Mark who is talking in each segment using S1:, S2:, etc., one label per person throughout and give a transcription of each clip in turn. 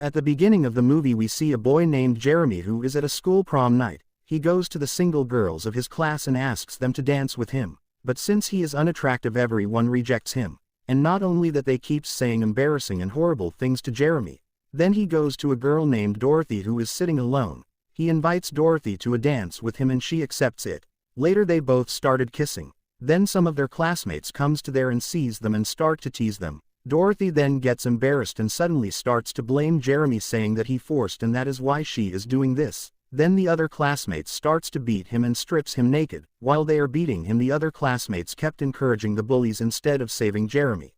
S1: At the beginning of the movie we see a boy named Jeremy who is at a school prom night. He goes to the single girls of his class and asks them to dance with him, but since he is unattractive everyone rejects him. And not only that, they keep saying embarrassing and horrible things to Jeremy. Then he goes to a girl named Dorothy who is sitting alone. He invites Dorothy to a dance with him and she accepts it. Later they both started kissing. Then some of their classmates comes to there and sees them and start to tease them. Dorothy then gets embarrassed and suddenly starts to blame Jeremy, saying that he forced and that is why she is doing this. Then the other classmates starts to beat him and strips him naked. While they are beating him, the other classmates kept encouraging the bullies instead of saving Jeremy.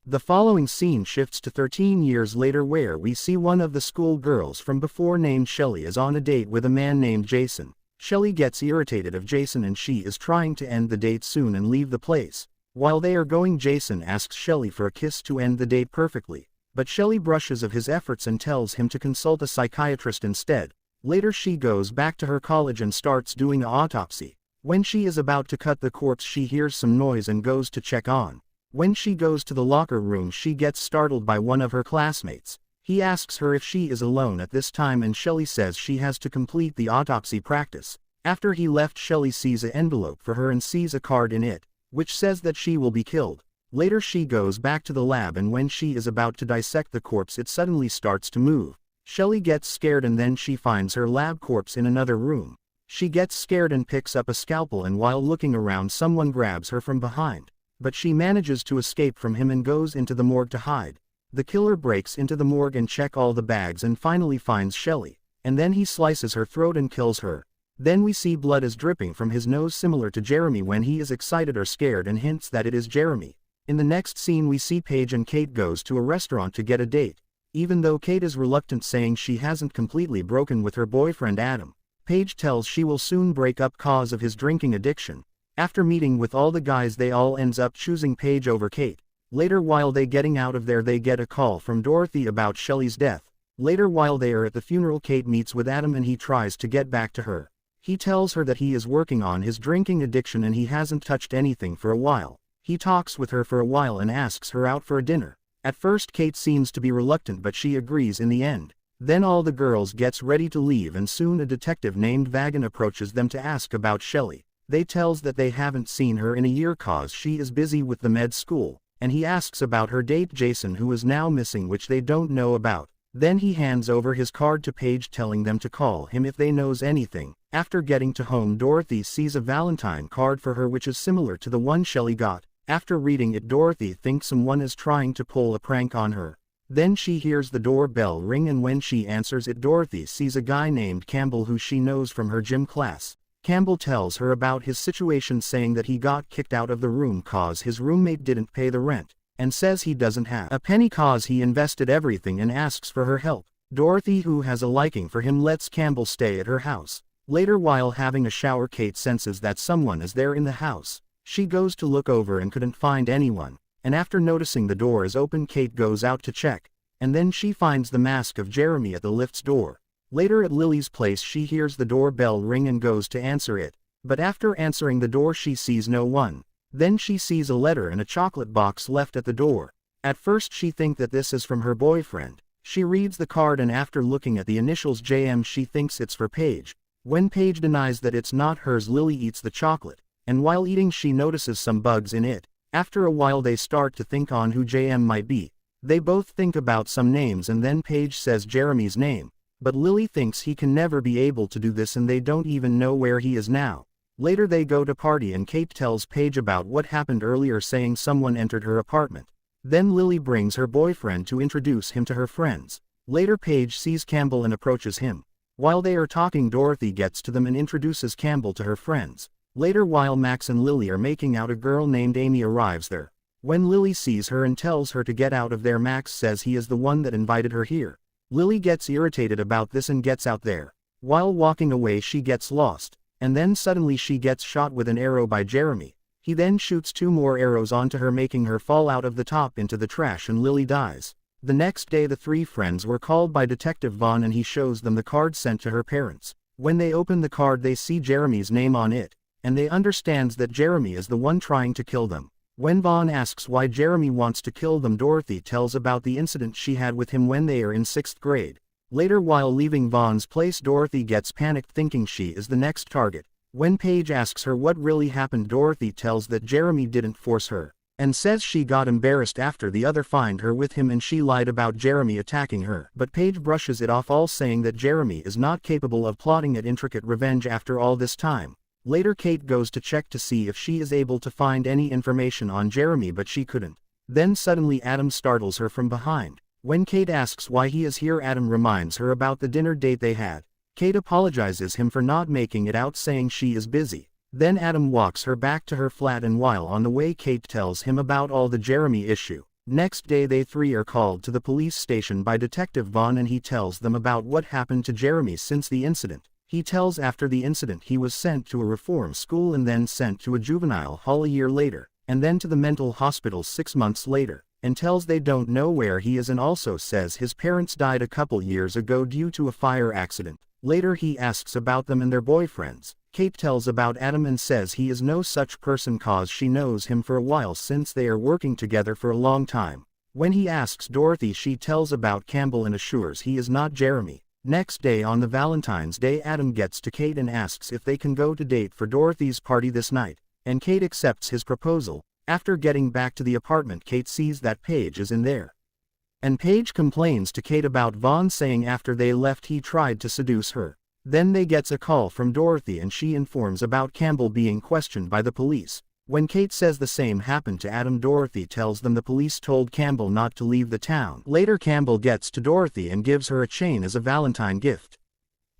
S1: The following scene shifts to 13 years later where we see one of the school girls from before named Shelly is on a date with a man named Jason. Shelly gets irritated of Jason and she is trying to end the date soon and leave the place. While they are going, Jason asks Shelly for a kiss to end the date perfectly, but Shelly brushes of his efforts and tells him to consult a psychiatrist instead. Later she goes back to her college and starts doing an autopsy. When she is about to cut the corpse she hears some noise and goes to check on. When she goes to the locker room she gets startled by one of her classmates. He asks her if she is alone at this time and Shelly says she has to complete the autopsy practice. After he left, Shelly sees an envelope for her and sees a card in it, which says that she will be killed. Later she goes back to the lab and when she is about to dissect the corpse it suddenly starts to move. Shelly gets scared and then she finds her lab corpse in another room. She gets scared and picks up a scalpel and while looking around someone grabs her from behind. But she manages to escape from him and goes into the morgue to hide. The killer breaks into the morgue and checks all the bags and finally finds Shelly, and then he slices her throat and kills her. Then we see blood is dripping from his nose, similar to Jeremy when he is excited or scared, and hints that it is Jeremy. In the next scene we see Paige and Kate goes to a restaurant to get a date. Even though Kate is reluctant, saying she hasn't completely broken with her boyfriend Adam, Paige tells she will soon break up cause of his drinking addiction. After meeting with all the guys they all ends up choosing Paige over Kate. Later while they getting out of there they get a call from Dorothy about Shelly's death. Later while they are at the funeral Kate meets with Adam and he tries to get back to her. He tells her that he is working on his drinking addiction and he hasn't touched anything for a while. He talks with her for a while and asks her out for a dinner. At first Kate seems to be reluctant but she agrees in the end. Then all the girls gets ready to leave and soon a detective named Vagan approaches them to ask about Shelly. They tells that they haven't seen her in a year cause she is busy with the med school, and he asks about her date Jason who is now missing, which they don't know about. Then he hands over his card to Paige telling them to call him if they knows anything. After getting to home Dorothy sees a valentine card for her which is similar to the one Shelly got. After reading it Dorothy thinks someone is trying to pull a prank on her. Then she hears the doorbell ring and when she answers it Dorothy sees a guy named Campbell who she knows from her gym class. Campbell tells her about his situation, saying that he got kicked out of the room cause his roommate didn't pay the rent, and says he doesn't have a penny cause he invested everything and asks for her help. Dorothy, who has a liking for him, lets Campbell stay at her house. Later while having a shower Kate senses that someone is there in the house. She goes to look over and couldn't find anyone, and after noticing the door is open Kate goes out to check, and then she finds the mask of Jeremy at the lift's door. Later at Lily's place she hears the doorbell ring and goes to answer it, but after answering the door she sees no one. Then she sees a letter and a chocolate box left at the door. At first she thinks that this is from her boyfriend. She reads the card and after looking at the initials JM she thinks it's for Paige. When Paige denies that it's not hers Lily eats the chocolate, and while eating she notices some bugs in it. After a while they start to think on who JM might be. They both think about some names and then Paige says Jeremy's name. But Lily thinks he can never be able to do this and they don't even know where he is now. Later they go to party and Kate tells Paige about what happened earlier, saying someone entered her apartment. Then Lily brings her boyfriend to introduce him to her friends. Later Paige sees Campbell and approaches him. While they are talking Dorothy gets to them and introduces Campbell to her friends. Later while Max and Lily are making out a girl named Amy arrives there. When Lily sees her and tells her to get out of there Max says he is the one that invited her here. Lily gets irritated about this and gets out there. While walking away she gets lost, and then suddenly she gets shot with an arrow by Jeremy. He then shoots 2 more arrows onto her making her fall out of the top into the trash and Lily dies. The next day the 3 friends were called by Detective Vaughn and he shows them the card sent to her parents. When they open the card they see Jeremy's name on it, and they understands that Jeremy is the one trying to kill them. When Vaughn asks why Jeremy wants to kill them, Dorothy tells about the incident she had with him when they are in 6th grade. Later, while leaving Vaughn's place, Dorothy gets panicked thinking she is the next target. When Paige asks her what really happened, Dorothy tells that Jeremy didn't force her, and says she got embarrassed after the other find her with him and she lied about Jeremy attacking her. But Paige brushes it off, all saying that Jeremy is not capable of plotting an intricate revenge after all this time. Later, Kate goes to check to see if she is able to find any information on Jeremy, but she couldn't. Then suddenly Adam startles her from behind. When Kate asks why he is here, Adam reminds her about the dinner date they had. Kate apologizes him for not making it out, saying she is busy. Then Adam walks her back to her flat, and while on the way, Kate tells him about all the Jeremy issue. Next day, they three are called to the police station by Detective Vaughn, and he tells them about what happened to Jeremy since the incident. He tells after the incident he was sent to a reform school and then sent to a juvenile hall a year later, and then to the mental hospital 6 months later, and tells they don't know where he is, and also says his parents died a couple years ago due to a fire accident. Later he asks about them and their boyfriends. Kate tells about Adam and says he is no such person cause she knows him for a while since they are working together for a long time. When he asks Dorothy, she tells about Campbell and assures he is not Jeremy. Next day, on the Valentine's Day, Adam gets to Kate and asks if they can go to date for Dorothy's party this night, and Kate accepts his proposal. After getting back to the apartment, Kate sees that Paige is in there, and Paige complains to Kate about Vaughn, saying after they left he tried to seduce her. Then they gets a call from Dorothy and she informs about Campbell being questioned by the police. When Kate says the same happened to Adam, Dorothy tells them the police told Campbell not to leave the town. Later, Campbell gets to Dorothy and gives her a chain as a Valentine gift.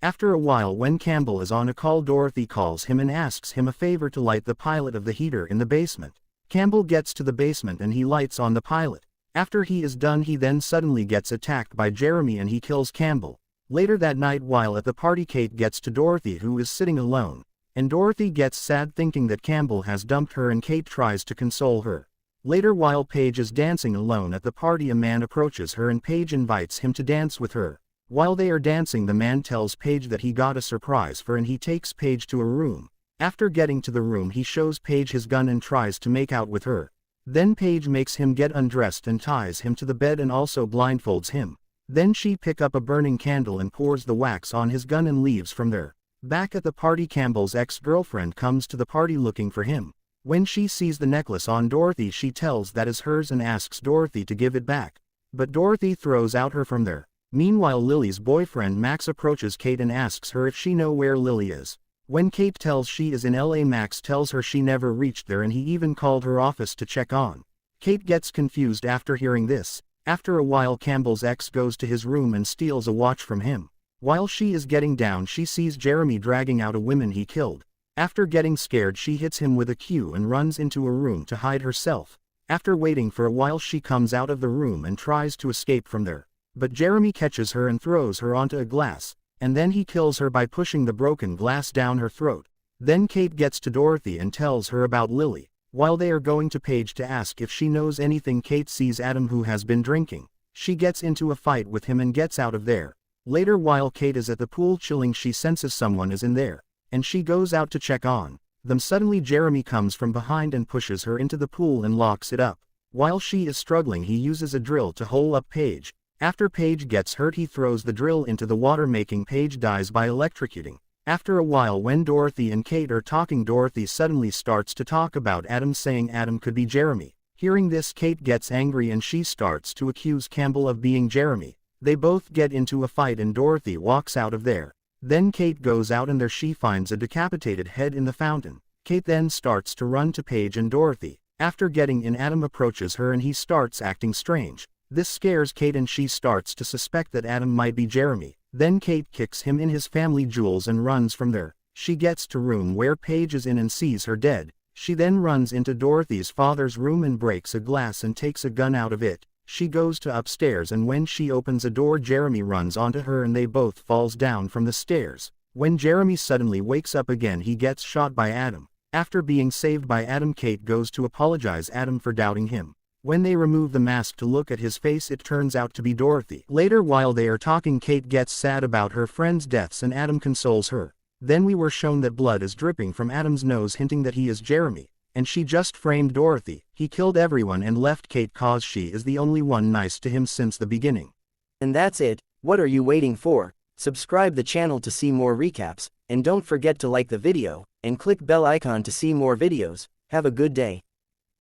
S1: After a while, when Campbell is on a call, Dorothy calls him and asks him a favor to light the pilot of the heater in the basement. Campbell gets to the basement and he lights on the pilot. After he is done, he then suddenly gets attacked by Jeremy and he kills Campbell. Later that night, while at the party, Kate gets to Dorothy, who is sitting alone, and Dorothy gets sad thinking that Campbell has dumped her, and Kate tries to console her. Later, while Paige is dancing alone at the party, a man approaches her and Paige invites him to dance with her. While they are dancing, the man tells Paige that he got a surprise for her and he takes Paige to a room. After getting to the room, he shows Paige his gun and tries to make out with her. Then Paige makes him get undressed and ties him to the bed and also blindfolds him. Then she picks up a burning candle and pours the wax on his gun and leaves from there. Back at the party, Campbell's ex-girlfriend comes to the party looking for him. When she sees the necklace on Dorothy, she tells that is hers and asks Dorothy to give it back. But Dorothy throws out her from there. Meanwhile, Lily's boyfriend Max approaches Kate and asks her if she know where Lily is. When Kate tells she is in LA, Max tells her she never reached there and he even called her office to check on. Kate gets confused after hearing this. After a while, Campbell's ex goes to his room and steals a watch from him. While she is getting down, she sees Jeremy dragging out a woman he killed. After getting scared, she hits him with a cue and runs into a room to hide herself. After waiting for a while, she comes out of the room and tries to escape from there. But Jeremy catches her and throws her onto a glass, and then he kills her by pushing the broken glass down her throat. Then Kate gets to Dorothy and tells her about Lily. While they are going to Paige to ask if she knows anything, Kate sees Adam, who has been drinking. She gets into a fight with him and gets out of there. Later, while Kate is at the pool chilling, she senses someone is in there, and she goes out to check on them. Suddenly Jeremy comes from behind and pushes her into the pool and locks it up. While she is struggling, he uses a drill to hole up Paige. After Paige gets hurt, he throws the drill into the water, making Paige dies by electrocuting. After a while, when Dorothy and Kate are talking, Dorothy suddenly starts to talk about Adam, saying Adam could be Jeremy. Hearing this, Kate gets angry and she starts to accuse Campbell of being Jeremy. They both get into a fight and Dorothy walks out of there. Then Kate goes out and there she finds a decapitated head in the fountain. Kate then starts to run to Paige and Dorothy. After getting in, Adam approaches her and he starts acting strange. This scares Kate and she starts to suspect that Adam might be Jeremy. Then Kate kicks him in his family jewels and runs from there. She gets to room where Paige is in and sees her dead. She then runs into Dorothy's father's room and breaks a glass and takes a gun out of it. She goes to upstairs and when she opens a door, Jeremy runs onto her and they both falls down from the stairs. When Jeremy suddenly wakes up again, he gets shot by Adam. After being saved by Adam, Kate goes to apologize Adam for doubting him. When they remove the mask to look at his face, it turns out to be Dorothy. Later, while they are talking, Kate gets sad about her friends' deaths and Adam consoles her. Then we were shown that blood is dripping from Adam's nose, hinting that he is Jeremy, and she just framed Dorothy. He killed everyone and left Kate cause she is the only one nice to him since the beginning.
S2: And that's it. What are you waiting for? Subscribe the channel to see more recaps, and don't forget to like the video, and click bell icon to see more videos. Have a good day.